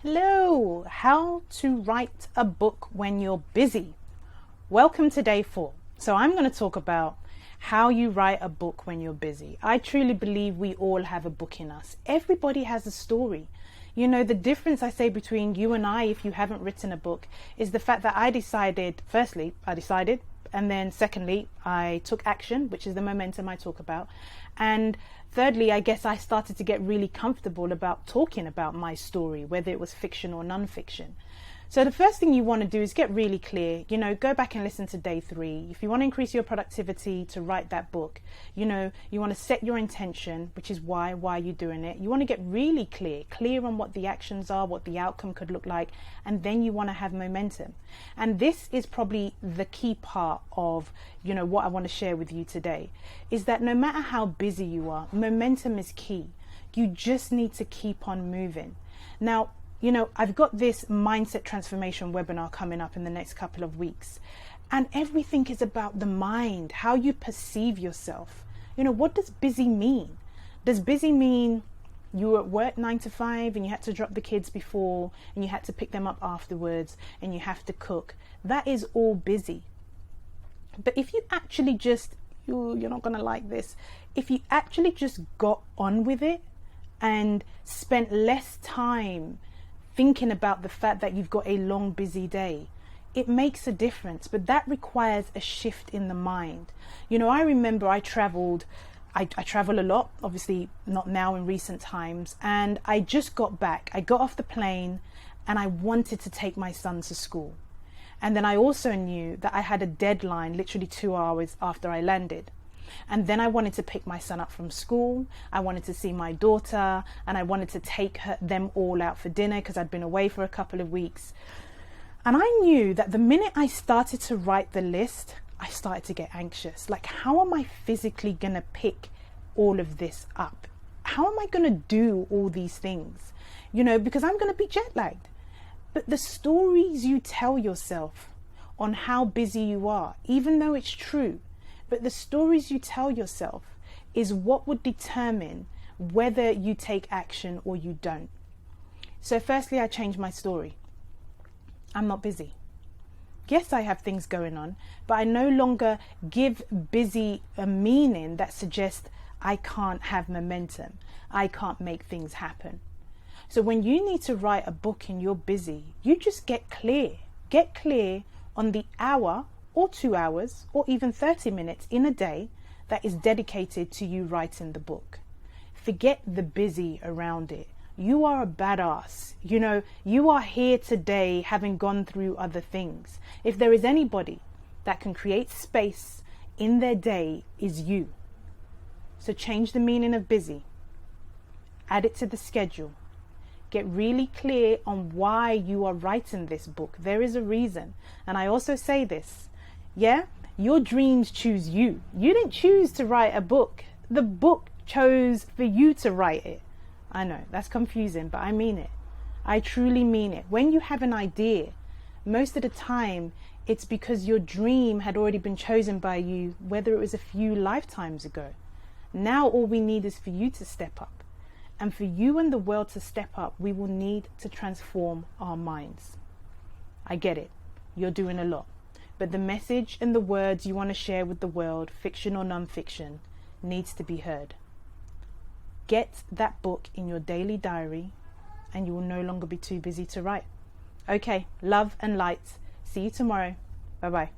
Hello, how to write a book when you're busy. Welcome to day 4. So I'm going to talk about how you write a book when you're busy. I truly believe we all have a book in us. Everybody has a story. You know, the difference I say between you and I, if you haven't written a book, is the fact that I decided, and then secondly, I took action, which is the momentum I talk about. And thirdly, I guess I started to get really comfortable about talking about my story, whether it was fiction or non-fiction. So the first thing you want to do is get really clear. Go back and listen to day 3. If you want to increase your productivity to write that book, you want to set your intention, which is why you're doing it. You want to get really clear on what the actions are, what the outcome could look like, and then you want to have momentum. And this is probably the key part of, what I want to share with you today, is that no matter how busy you are, momentum is key. You just need to keep on moving. Now, I've got this mindset transformation webinar coming up in the next couple of weeks, and everything is about the mind, how you perceive yourself. What does busy mean? Does busy mean you were at work 9 to 5 and you had to drop the kids before and you had to pick them up afterwards and you have to cook? That is all busy. But if you actually just, you're not going to like this, if you actually just got on with it and spent less time thinking about the fact that you've got a long, busy day, it makes a difference. But that requires a shift in the mind. I remember I travel a lot, obviously not now in recent times, and I just got back. I got off the plane and I wanted to take my son to school. And then I also knew that I had a deadline literally 2 hours after I landed. And then I wanted to pick my son up from school. I wanted to see my daughter, and I wanted to take them all out for dinner because I'd been away for a couple of weeks. And I knew that the minute I started to write the list, I started to get anxious. Like, how am I physically going to pick all of this up? How am I going to do all these things? Because I'm going to be jet lagged. But the stories you tell yourself on how busy you are, even though it's true, but the stories you tell yourself is what would determine whether you take action or you don't. So firstly, I changed my story. I'm not busy. Yes, I have things going on, but I no longer give busy a meaning that suggests I can't have momentum. I can't make things happen. So when you need to write a book and you're busy, you just get clear. Get clear on the hour or 2 hours or even 30 minutes in a day that is dedicated to you writing the book. Forget the busy around it. You are a badass. You are here today having gone through other things. If there is anybody that can create space in their day, is you. So change the meaning of busy. Add it to the schedule. Get really clear on why you are writing this book. There is a reason. And I also say this. Yeah, your dreams choose you. You didn't choose to write a book. The book chose for you to write it. I know, that's confusing, but I mean it. I truly mean it. When you have an idea, most of the time, it's because your dream had already been chosen by you, whether it was a few lifetimes ago. Now all we need is for you to step up. And for you and the world to step up, we will need to transform our minds. I get it. You're doing a lot. But the message and the words you want to share with the world, fiction or non-fiction, needs to be heard. Get that book in your daily diary and you will no longer be too busy to write. Okay, love and light. See you tomorrow. Bye-bye.